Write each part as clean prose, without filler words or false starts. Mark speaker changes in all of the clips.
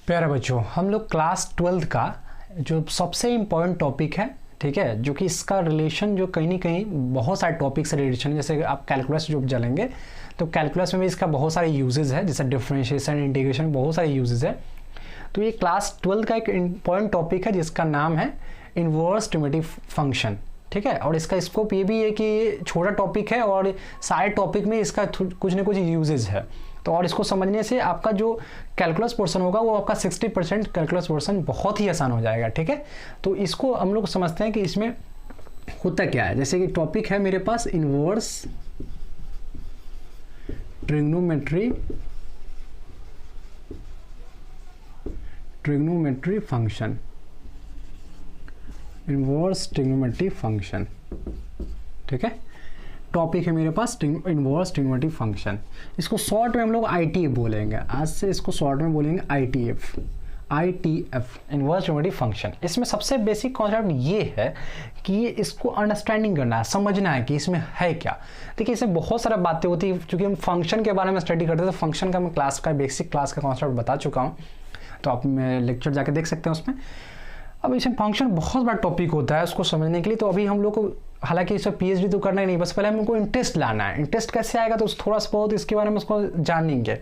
Speaker 1: प्यारे बच्चों, हम लोग क्लास 12 का जो सबसे इम्पोर्टेंट टॉपिक है, ठीक है, जो कि इसका रिलेशन जो कहीं ना कहीं बहुत सारे टॉपिक से रिलेशन है। जैसे आप कैलकुलस जो चलेंगे तो कैलकुलस में भी इसका बहुत सारे यूजेस है, जैसे डिफरेंशिएशन, इंटीग्रेशन, बहुत सारे यूजेस है। तो ये क्लास 12 का एक इम्पॉर्टेंट टॉपिक है जिसका नाम है इन्वर्स ट्रिमेटिव फंक्शन, ठीक है। और इसका स्कोप ये भी है कि छोटा टॉपिक है और सारे टॉपिक में इसका कुछ ना कुछ यूजेज है। तो और इसको समझने से आपका जो कैलकुलस पोर्शन होगा वो आपका 60% कैलकुलस पोर्शन बहुत ही आसान हो जाएगा, ठीक है। तो इसको हम लोग समझते हैं कि इसमें होता क्या है। जैसे कि टॉपिक है मेरे पास inverse trigonometry function, inverse trigonometry function, ठीक है। टॉपिक है मेरे पास इन्वर्स ट्रिग्नोमेट्री फंक्शन। इसको शॉर्ट में हम लोग ITF बोलेंगे। आज से इसको शॉर्ट में बोलेंगे ITF, इन्वर्स ट्रिग्नोमेट्री फंक्शन। इसमें सबसे बेसिक कॉन्सेप्ट ये है कि इसको अंडरस्टैंडिंग करना है, समझना है कि इसमें है क्या। देखिए, इसमें बहुत सारा बातें होती है, क्योंकि हम फंक्शन के बारे में स्टडी करते हैं तो फंक्शन का मैं क्लास का बेसिक क्लास का कॉन्सेप्ट बता चुका हूँ, तो आप लेक्चर जाके देख सकते हैं उसमें। अब इसमें फंक्शन बहुत बड़ा टॉपिक होता है उसको समझने के लिए। तो अभी हम लोग को हालांकि इसमें PhD तो करना ही नहीं, बस पहले हमको इंटरेस्ट लाना है। इंटरेस्ट कैसे आएगा तो थोड़ा सा बहुत इसके बारे में उसको जानेंगे।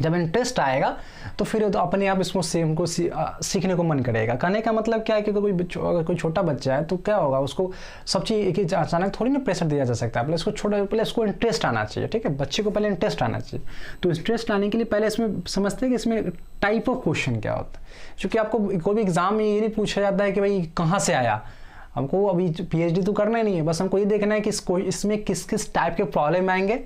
Speaker 1: जब इंटरेस्ट आएगा तो फिर तो अपने आप इसको हमको सीखने को मन करेगा। कहने का मतलब क्या है कि अगर कोई छोटा बच्चा है तो क्या होगा, उसको सब चीज़ एक ही अचानक थोड़ी ना प्रेशर दिया जा सकता है। पहले इसको इंटरेस्ट आना चाहिए, ठीक है। बच्चे को पहले इंटरेस्ट आना चाहिए। तो इंटरेस्ट आने के लिए पहले इसमें समझते हैं कि इसमें टाइप ऑफ क्वेश्चन क्या होता है। क्योंकि आपको कोई भी एग्जाम में ये नहीं पूछा जाता है कि भाई कहाँ से आया। हमको अभी PhD तो करना ही नहीं है, बस हमको ये देखना है कि इसमें किस किस टाइप के प्रॉब्लम आएंगे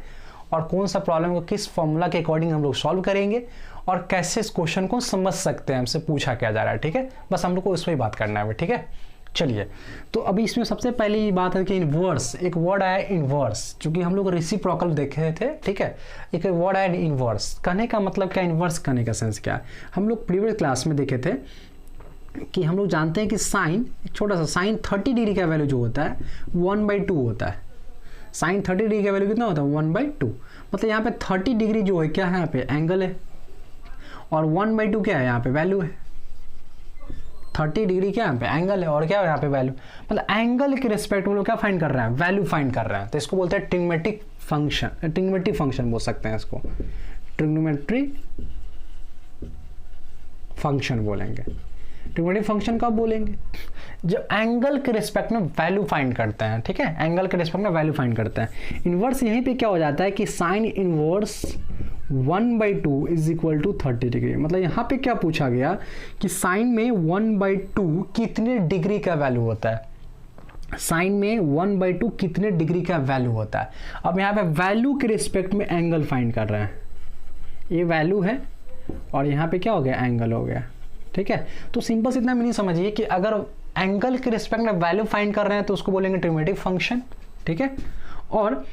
Speaker 1: और कौन सा प्रॉब्लम को किस फॉर्मूला के अकॉर्डिंग हम लोग सॉल्व करेंगे और कैसे इस क्वेश्चन को समझ सकते हैं, हमसे पूछा क्या जा रहा है, ठीक है। बस हम लोग को इस पर ही बात करना है, ठीक है। चलिए, तो अभी इसमें सबसे पहली बात है कि इन्वर्स, एक वर्ड आया इन्वर्स, चूंकि हम लोग रेसिप्रोकल देखे थे, ठीक है। एक वर्ड आया इन्वर्स। कहने का मतलब क्या, इन्वर्स कहने का सेंस क्या है। हम लोग प्रीवियस क्लास में देखे थे कि हम लोग जानते हैं कि साइन, छोटा सा साइन 30 डिग्री का वैल्यू जो होता है 1/2 होता है। साइन 30 डिग्री का वैल्यू कितना होता है 1/2। मतलब यहाँ पे 30 डिग्री जो है क्या है, यहाँ पे एंगल है, और 1/2 क्या है, यहाँ पे वैल्यू है। 30 डिग्री क्या है, यहाँ पे एंगल है, और क्या है यहाँ पे वैल्यू। मतलब एंगल के रिस्पेक्ट में लोग क्या फाइंड कर रहे हैं, वैल्यू फाइंड कर रहे हैं। तो इसको बोलते हैं ट्रिग्नोमेट्रिक फंक्शन, ट्रिग्नोमेट्री फंक्शन बोल सकते हैं इसको, ट्रिग्नोमेट्री फंक्शन बोलेंगे। ट्रिग्नोमेट्री फंक्शन कब बोलेंगे, जब एंगल के रिस्पेक्ट में वैल्यू फाइंड करते हैं, ठीक है। एंगल के रिस्पेक्ट में वैल्यू फाइंड करते हैं। इन्वर्स यहीं पे क्या हो जाता है कि sine inverse 1/2 is equal to 30 degree. मतलब यहाँ पे क्या पूछा गया कि साइन में 1/2 कितने डिग्री का वैल्यू होता है। साइन में 1/2 कितने डिग्री का वैल्यू होता है। अब यहाँ पे वैल्यू के रिस्पेक्ट में एंगल फाइंड कर रहे हैं। ये वैल्यू है और यहाँ पे क्या हो गया, एंगल हो गया, ठीक है। तो सिंपल से इतना मीनिंग समझिए कि अगर एंगल के रिस्पेक्ट में वैल्यू फाइंड कर रहे हैं तो उसको बोलेंगे ट्रिग्नोमेट्रिक फंक्शन, ठीक है। और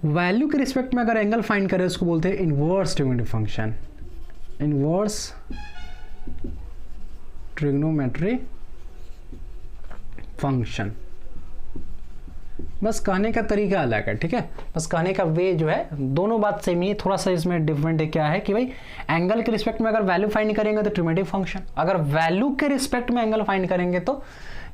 Speaker 1: वैल्यू के रिस्पेक्ट में अगर एंगल फाइंड करें उसको बोलते हैं inverse trigonometric function, inverse trigonometry function. बस कहने का तरीका अलग है, ठीक है। बस कहने का वे जो है, दोनों बात सेम ही है, थोड़ा सा इसमें डिफरेंट है। क्या है कि भाई एंगल के रिस्पेक्ट में अगर वैल्यू फाइंड करेंगे तो ट्रिग्नोमेट्रिक फंक्शन, अगर वैल्यू के रिस्पेक्ट में एंगल फाइंड करेंगे तो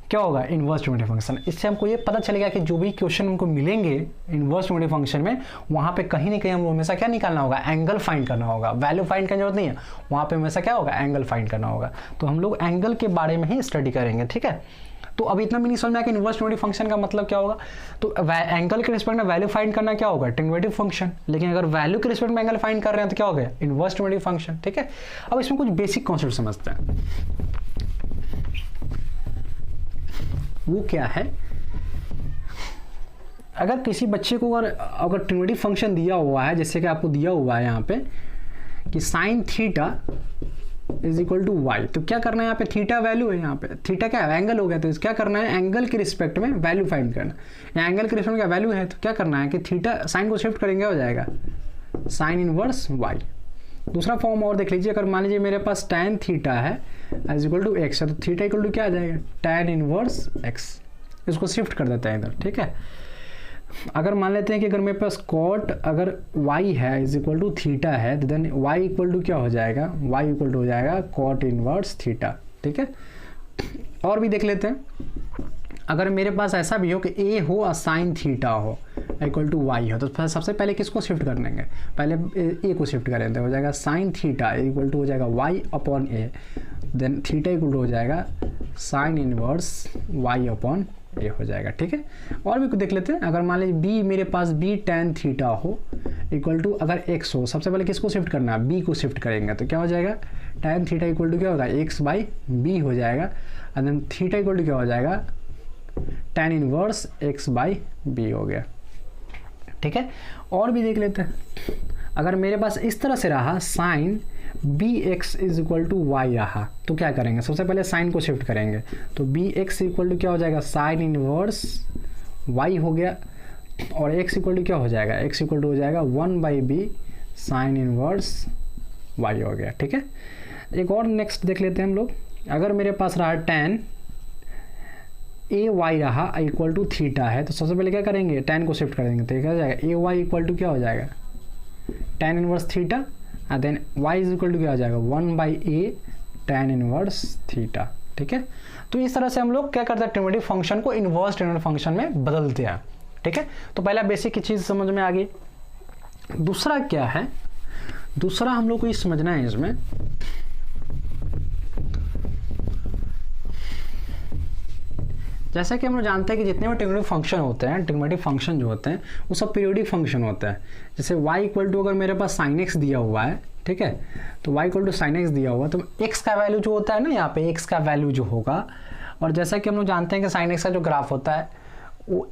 Speaker 1: क्या होगा, इन्वर्स ट्रिग्नोमेट्रिक फंक्शन। इससे हमको ये पता चलेगा कि जो भी क्वेश्चन हमको मिलेंगे इन्वर्स ट्रिग्नोमेट्रिक फंक्शन में, वहाँ पे कहीं ना कहीं हमको हमेशा क्या निकालना होगा, एंगल फाइंड करना होगा। वैल्यू फाइंड करने की जरूरत नहीं है, वहाँ पे हमेशा क्या होगा, एंगल फाइंड करना होगा। तो हम लोग एंगल के बारे में ही स्टडी करेंगे, ठीक है। तो अभी इतना भी नहीं समझ में आया कि इन्वर्स ट्रिग्नोमेट्रिक फंक्शन का मतलब क्या होगा। तो एंगल के रिस्पेक्ट में वैल्यू फाइंड करना क्या होगा, ट्रिग्नोमेट्रिक फंक्शन। लेकिन अगर वैल्यू के रिस्पेक्ट में एंगल फाइंड कर रहे हैं तो क्या हो गया, इन्वर्स ट्रिग्नोमेट्रिक फंक्शन, ठीक है। अब इसमें कुछ बेसिक कॉन्सेप्ट समझते हैं। वो क्या है, अगर किसी बच्चे को अगर ट्रिग्नोमेट्रिक फंक्शन दिया हुआ है, जैसे कि आपको दिया हुआ है यहाँ पे कि sine theta is equal to y, तो क्या करना है, यहाँ पे थीटा वैल्यू है, यहाँ पे थीटा क्या है, एंगल हो गया। तो क्या करना है, एंगल के रिस्पेक्ट में वैल्यू फाइंड करना। या एंगल के रिस्पेक्ट में क्या वैल्यू है तो क्या करना है कि थीटा, साइन को शिफ्ट करेंगे, हो जाएगा साइन इनवर्स वाई। दूसरा फॉर्म और देख लीजिए, अगर मान लीजिए मेरे पास tan थीटा है इज इक्वल टू एक्स है, तो थीटा इक्वल टू क्या आ जाएगा, tan इनवर्स एक्स। इसको शिफ्ट कर देते हैं इधर, ठीक है। अगर मान लेते हैं कि अगर मेरे पास कॉट अगर y है इज इक्वल टू थीटा है, तो देन y इक्वल टू क्या हो जाएगा, y इक्वल टू हो जाएगा कॉट इनवर्स थीटा। ठीक है, और भी देख लेते हैं। अगर मेरे पास ऐसा भी हो कि a हो और साइन थीटा हो इक्वल टू y हो, तो सबसे पहले किसको शिफ्ट कर देंगे, पहले a को शिफ्ट करें, तो हो जाएगा साइन थीटा इक्वल टू हो जाएगा y upon a, then theta equal to हो जाएगा sine inverse y upon A हो जाएगा। ठीक है, और भी कुछ देख लेते हैं। अगर मान लीजिए b मेरे पास b tan थीटा हो इक्वल टू अगर x हो, सबसे पहले किसको शिफ्ट करना है, b को शिफ्ट करेंगे, तो क्या हो जाएगा tan थीटा इक्वल टू क्या होगा x बाई b हो जाएगा, and then theta equal to क्या हो जाएगा tan inverse x by b हो गया। ठीक है, और भी देख लेते हैं। अगर मेरे पास इस तरह से रहा sine B x is equal to y रहा, तो क्या करेंगे, सबसे पहले साइन को शिफ्ट करेंगे, तो बी एक्स इक्वल टू क्या हो जाएगा साइन इनवर्स वाई हो गया, और एक्स इक्वल टू क्या हो जाएगा, एक्स इक्वल टू हो जाएगा 1 by B sine inverse y हो गया। ठीक है, एक और नेक्स्ट देख लेते हैं हम लोग। अगर मेरे पास रहा tan ए वाई रहा इक्वल टू थीटा है, तो सबसे पहले क्या करेंगे, tan को शिफ्ट करेंगे, तो क्या हो जाएगा ए वाई इक्वल टू क्या हो जाएगा tan inverse theta, and then y is equal to क्या हो जाएगा 1 by A tan inverse theta. ठीक है, तो इस तरह से हम लोग क्या करते हैं, ट्रिग्नोमेट्रिक फंक्शन को इनवर्स ट्रिग्नोमेट्रिक फंक्शन में बदलते हैं। ठीक है, तो पहला बेसिक की चीज़ समझ में आ गई। दूसरा क्या है, दूसरा हम लोग को ये समझना है इसमें जैसा कि हम लोग जानते हैं कि जितने भी ट्रिग्नोमेट्रिक फंक्शन होते हैं, ट्रिग्नोमेट्रिक फंक्शन जो होते हैं वो सब पीरियोडिक फंक्शन होते हैं। जैसे y इक्वल टू अगर मेरे पास साइन एक्स दिया हुआ है, ठीक है, तो y equal to sine x दिया हुआ, तो x का वैल्यू जो होता है ना, यहाँ पे x का वैल्यू जो होगा, और जैसा कि हम लोग जानते हैं कि साइन एक्स का जो ग्राफ होता है वो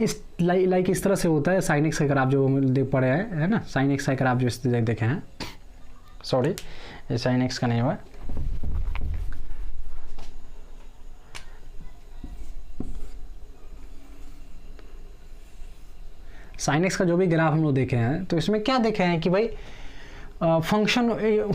Speaker 1: इस लाइक इस तरह से होता है। साइन एक्स का ग्राफ जो हम देख पड़े हैं, है ना, साइन एक्स का ग्राफ जो इस देखे हैं, सॉरी ये साइन एक्स का नहीं हुआ, साइन एक्स का जो भी ग्राफ हम लोग देखे हैं, तो इसमें क्या देखे हैं कि भाई फंक्शन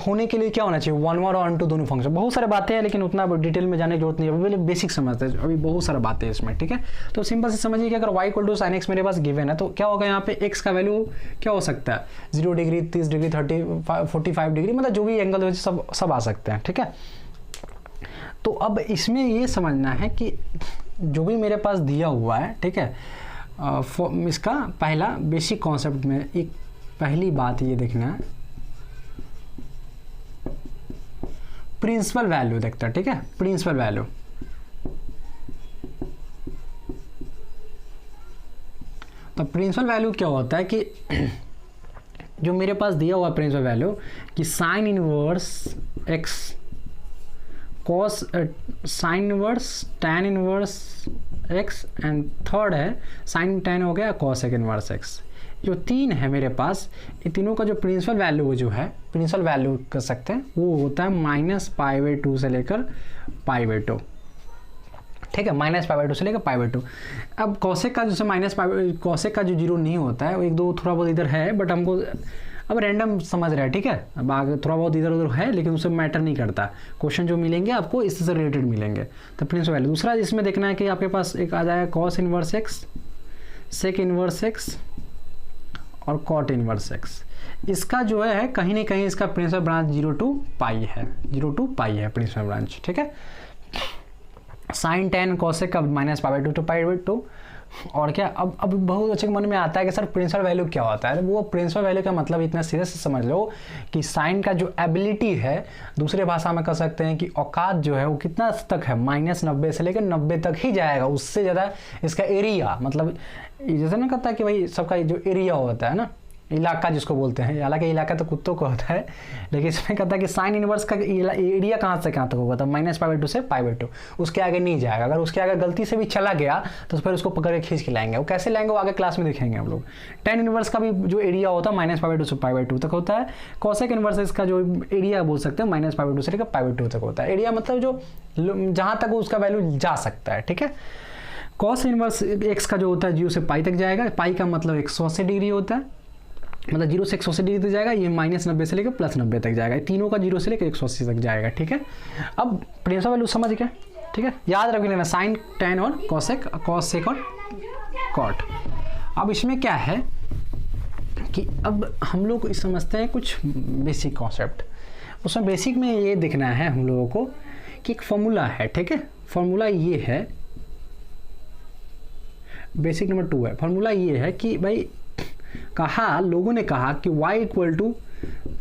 Speaker 1: होने के लिए क्या होना चाहिए, 1 और 1 2 दोनों फंक्शन। बहुत सारे बातें हैं लेकिन उतना डिटेल में जाने की जरूरत नहीं है, अभी बेसिक समझते हैं, अभी बहुत सारी बातें हैं इसमें। ठीक है, तो सिंपल से समझिए कि अगर y equal to sine x मेरे पास गिवन है, तो क्या होगा यहाँ पे x का वैल्यू क्या हो सकता है, 0 डिग्री 30 डिग्री 45 डिग्री, मतलब जो भी एंगल सब आ सकते हैं। ठीक है, तो अब इसमें ये समझना है कि जो भी मेरे पास दिया हुआ है, ठीक है, इसका पहला बेसिक कॉन्सेप्ट में एक पहली बात ये देखना है, प्रिंसिपल वैल्यू देखता है। ठीक है, प्रिंसिपल वैल्यू, तो प्रिंसिपल वैल्यू क्या होता है कि जो मेरे पास दिया हुआ प्रिंसिपल वैल्यू कि sine inverse x cos sine inverse tan inverse x, and third है साइन टैन हो गया कॉसेक इनवर्स एक्स। जो तीन है मेरे पास, ये तीनों का जो प्रिंसिपल वैल्यू जो है, प्रिंसिपल वैल्यू कर सकते हैं, वो होता है -π/2 से लेकर π/2। ठीक है, -π/2 से लेकर π/2। अब कॉसेक का जैसे कॉसेक का जो 0 नहीं होता है, एक दो थोड़ा बहुत इधर है, बट हमको अब रैंडम समझ रहा है। ठीक है, अब आगे थोड़ा बहुत इधर उधर है लेकिन उससे मैटर नहीं करता, क्वेश्चन जो मिलेंगे आपको इससे रिलेटेड मिलेंगे। तो प्रिंसिपल वैल्यू दूसरा जिसमें देखना है कि आपके पास एक आ जाएगा cos inverse x, sec inverse x और कॉट इनवर्स एक्स। इसका जो है कहीं ना कहीं इसका प्रिंसिपल ब्रांच 0 to π है, 0 to π है प्रिंसिपल ब्रांच। ठीक है, साइन टैन कॉसेक का -π/2 to π/2। और क्या अब बहुत अच्छे मन में आता है कि सर प्रिंसिपल वैल्यू क्या होता है। वो प्रिंसिपल वैल्यू का मतलब इतना सीधे से समझ लो कि साइन का जो एबिलिटी है, दूसरे भाषा में कह सकते हैं कि औकात जो है वो कितना तक है, -90 से लेकर 90 तक ही जाएगा, उससे ज़्यादा इसका एरिया, मतलब जैसे ना कहता है कि भाई सबका जो एरिया होता है ना, इलाका जिसको बोलते हैं, हालांकि इलाका तो कुत्तों को होता है, लेकिन इसमें कहता है कि साइन इनवर्स का एरिया कहाँ से कहाँ तक होगा, तो -π/2 से π/2, उसके आगे नहीं जाएगा। अगर उसके आगे गलती से भी चला गया तो फिर उसको पकड़ के खींच के लाएंगे। वो कैसे लाएंगे वो आगे क्लास में देखेंगे हम लोग। टैन इनवर्स का भी जो एरिया होता है -π/2 से π/2 तक होता है। कॉसेक इनवर्स इसका जो एरिया बोल सकते हैं -π/2 से लेकर π/2 तक होता है। एरिया मतलब जो जहाँ तक उसका वैल्यू जा सकता है। ठीक है, कॉस इनवर्स एक्स का जो होता है 0 से π तक जाएगा। पाई का मतलब 180 डिग्री होता है, मतलब 0 से 180 डिग्री तक जाएगा। ये -90 से लेकर +90 तक जाएगा। तीनों का 0 से लेकर 180 तक जाएगा। ठीक है, अब प्रिंसिपल वैल्यू समझ गए। ठीक है, याद रख लेना साइन टैन और कॉसेक और कॉट। अब इसमें क्या है कि अब हम लोग समझते हैं कुछ बेसिक कॉन्सेप्ट। उसमें बेसिक में ये देखना है हम लोगों को कि एक फॉर्मूला है, ठीक है। फॉर्मूला ये है, बेसिक नंबर 2 है। फॉर्मूला ये है कि भाई लोगों ने कहा कि y equal to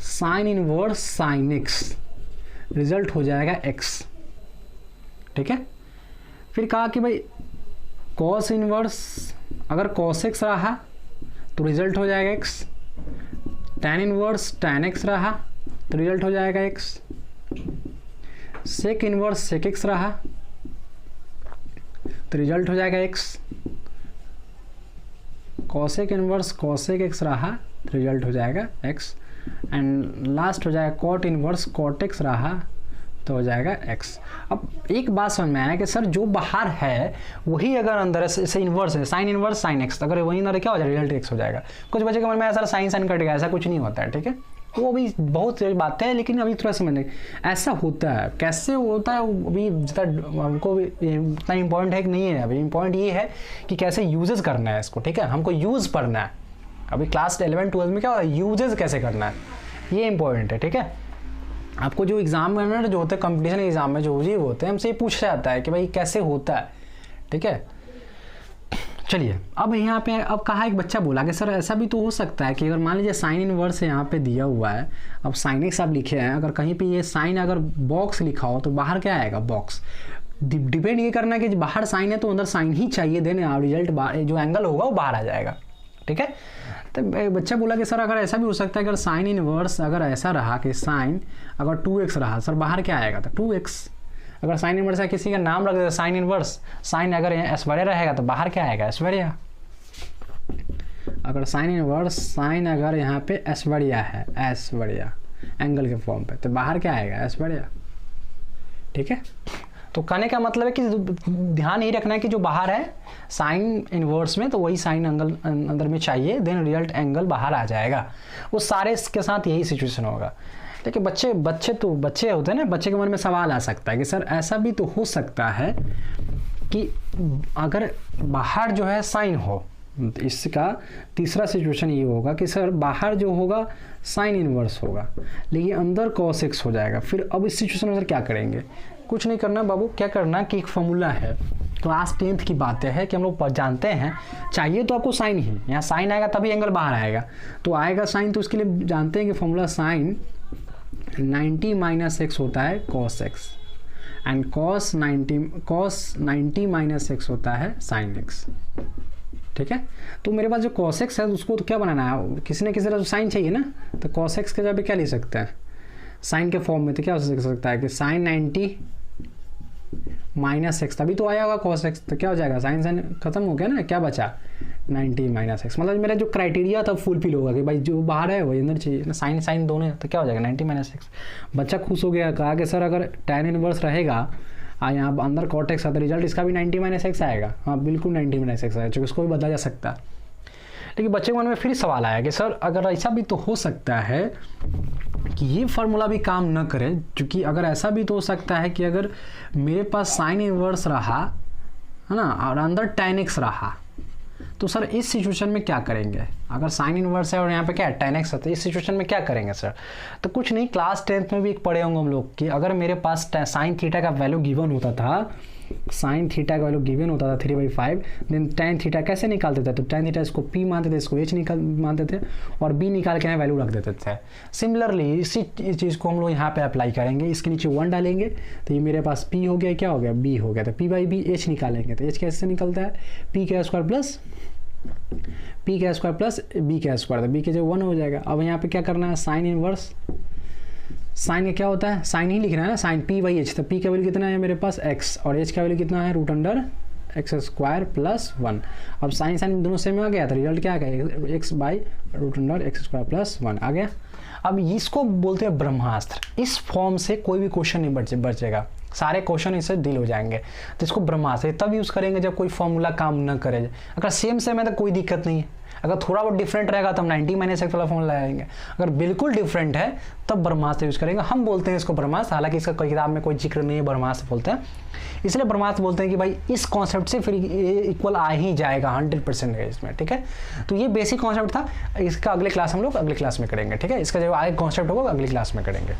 Speaker 1: sine inverse sine x, result हो जाएगा x, ठीक है। फिर कहा कि भाई कॉस इनवर्स अगर कॉस x रहा तो रिजल्ट हो जाएगा x, tan inverse tan x रहा तो रिजल्ट हो जाएगा x, sec inverse sec x रहा तो रिजल्ट हो जाएगा x, cosec inverse cosec x रहा तो रिजल्ट हो जाएगा x, एंड लास्ट हो जाएगा कॉट इनवर्स कॉट x रहा तो हो जाएगा x। अब एक बात समझ में आया कि सर जो बाहर है वही अगर अंदर ऐसे इन्वर्स है, साइन इनवर्स साइन x, अगर वही अंदर क्या हो जाएगा, रिजल्ट x हो जाएगा। कुछ बच्चे के मन में ऐसा साइन साइन कटेगा, ऐसा कुछ नहीं होता है, ठीक है। वो भी बहुत सारी बातें हैं, लेकिन अभी थोड़ा समझने ऐसा होता है, कैसे होता है अभी जितना हमको इतना इम्पोर्टेंट है कि नहीं है। अभी इम्पोर्टेंट ये है कि कैसे यूजेस करना है इसको, ठीक है। हमको यूज़ पढ़ना है। अभी क्लास 11-12 में क्या होता है, यूजेस कैसे करना है, ये इंपॉर्टेंट है, ठीक है। आपको जो एग्जाम में जो होते हैं कंपटीशन एग्जाम में जो जी होते हैं, हमसे ये पूछा जाता है कि भाई कैसे होता है, ठीक है। चलिए अब यहाँ पे अब कहा एक बच्चा बोला कि सर ऐसा भी तो हो सकता है कि अगर मान लीजिए साइन इनवर्स यहाँ पे दिया हुआ है, अब साइन एक्स आप लिखे हैं, अगर कहीं पे ये साइन अगर बॉक्स लिखा हो तो बाहर क्या आएगा, बॉक्स। डिपेंड ये करना है कि बाहर साइन है तो अंदर साइन ही चाहिए, देन रिजल्ट जो एंगल होगा वो बाहर आ जाएगा, ठीक है। तो बच्चा बोला कि सर अगर ऐसा भी हो सकता है, अगर साइन इनवर्स अगर ऐसा रहा कि साइन अगर 2x रहा, सर बाहर क्या आएगा, तो 2x। अगर साइन इनवर्स है किसी का नाम रख देता साइन इनवर्स, साइन अगर ऐश्वर्या रहेगा तो बाहर क्या आएगा, ऐश्वर्या। अगर साइन इनवर्स साइन अगर यहाँ पे ऐश्वर्या है, ऐश्वर्या एंगल के फॉर्म पे, तो बाहर क्या आएगा, ऐश्वर्या, ठीक है। तो कहने का मतलब है कि ध्यान ही रखना है कि जो बाहर है साइन इनवर्स में तो वही साइन एंगल अंदर में चाहिए, देन रिजल्ट एंगल बाहर आ जाएगा। वो सारे के साथ यही सिचुएशन होगा। लेकिन बच्चे होते हैं ना, बच्चे के मन में सवाल आ सकता है कि सर ऐसा भी तो हो सकता है कि अगर बाहर जो है साइन हो, इसका तीसरा सिचुएशन ये होगा कि सर बाहर जो होगा साइन इनवर्स होगा लेकिन अंदर कॉस एक्स हो जाएगा। फिर अब इस सिचुएशन में सर क्या करेंगे, कुछ नहीं करना बाबू, क्या करना कि एक फॉर्मूला है, क्लास 10th की बातें हैं कि हम लोग जानते हैं चाहिए तो आपको साइन ही, यहाँ साइन आएगा तभी एंगल बाहर आएगा, तो आएगा साइन, तो उसके लिए जानते हैं कि फॉर्मूला साइन 90 माइनस एक्स होता है cos x, and cos 90 minus x होता है साइन एक्स, ठीक है। तो मेरे पास जो कॉस एक्स है उसको तो क्या बनाना है, किसी न किसी तरह तो साइन चाहिए ना, तो कॉस एक्स के जगह पे क्या लिख सकते हैं साइन के फॉर्म में, तो क्या हो सकता है कि साइन 90 माइनस एक्स, तभी तो आया होगा कॉस एक्स, तो क्या हो जाएगा साइन साइन खत्म हो गया ना, क्या बचा 90 माइनस एक्स। मतलब मेरा जो क्राइटेरिया था फुलफिल होगा कि भाई जो बाहर है वही अंदर चाहिए ना, साइन साइन दोनों, तो क्या हो जाएगा 90 माइनस एक्स। बच्चा खुश हो गया, कहा कि सर अगर tan इनवर्स रहेगा यहाँ अंदर कॉट एक्स आता, रिजल्ट इसका भी 90 माइनस एक्स आएगा। हाँ बिल्कुल 90 माइनस एक्स आएगा, क्योंकि उसको भी बदला जा सकता है। लेकिन बच्चे के मन में फिर सवाल आया कि सर अगर ऐसा भी तो हो सकता है कि ये फार्मूला भी काम न करे, क्योंकि अगर ऐसा भी तो हो सकता है कि अगर मेरे पास साइन इनवर्स रहा है ना और अंदर tan x रहा, तो सर इस सिचुएशन में क्या करेंगे, अगर साइन इनवर्स है और यहाँ पे क्या है tan x है, तो इस सिचुएशन में क्या करेंगे सर। तो कुछ नहीं, क्लास 10th में भी एक पढ़े होंगे हम लोग कि अगर मेरे पास साइन थीटा का वैल्यू गिवन होता था, साइन थीटा का वैल्यू गिवन होता था 3/5, देन tan थीटा कैसे निकालते थे, तो tan थीटा इसको p मानते थे, इसको h मानते थे और b निकाल के यहाँ वैल्यू रख देते थे। सिमिलरली इसी चीज़ को हम लोग यहाँ पे अप्लाई करेंगे, इसके नीचे 1 डालेंगे तो ये मेरे पास p हो गया, क्या हो गया b हो गया, तो p/b h निकालेंगे तो h कैसे निकलता है p का स्क्वायर प्लस b का स्क्वायर, तो b के जो 1 हो जाएगा। अब यहाँ पे क्या करना है, साइन इनवर्स, साइन का क्या होता है, साइन ही लिखना है ना, साइन p/h, तो p का वैल्यू कितना है मेरे पास x और h का वैल्यू कितना है √x² + 1। अब साइन साइन दोनों सेम आ गया, तो रिजल्ट क्या आ गया x/√x² + 1 आ गया। अब इसको बोलते हैं ब्रह्मास्त्र। इस फॉर्म से कोई भी क्वेश्चन नहीं बचेगा, सारे क्वेश्चन इससे डील हो जाएंगे। तो इसको ब्रह्मास्त्र तब यूज़ करेंगे जब कोई फॉर्मूला काम न करे। अगर सेम है तो कोई दिक्कत नहीं है, अगर थोड़ा बहुत डिफरेंट रहेगा तो हम 90 माइनस एक्स वाला फॉर्मूला लगाएंगे, अगर बिल्कुल डिफरेंट है तब ब्रह्मास्त्र यूज करेंगे। हम बोलते हैं इसको ब्रह्मास्त्र, हालांकि इसका कोई किताब में कोई जिक्र नहीं है, ब्रह्मास्त्र बोलते हैं। इसलिए ब्रह्मास्त्र बोलते हैं कि भाई इस कॉन्सेप्ट से फिर ये इक्वल आ ही जाएगा 100% है इसमें, ठीक है। तो ये बेसिक कॉन्सेप्ट था, इसका अगले क्लास हम लोग अगले क्लास में करेंगे, ठीक है। इसका जो आगे कॉन्सेप्ट होगा अगली क्लास में करेंगे।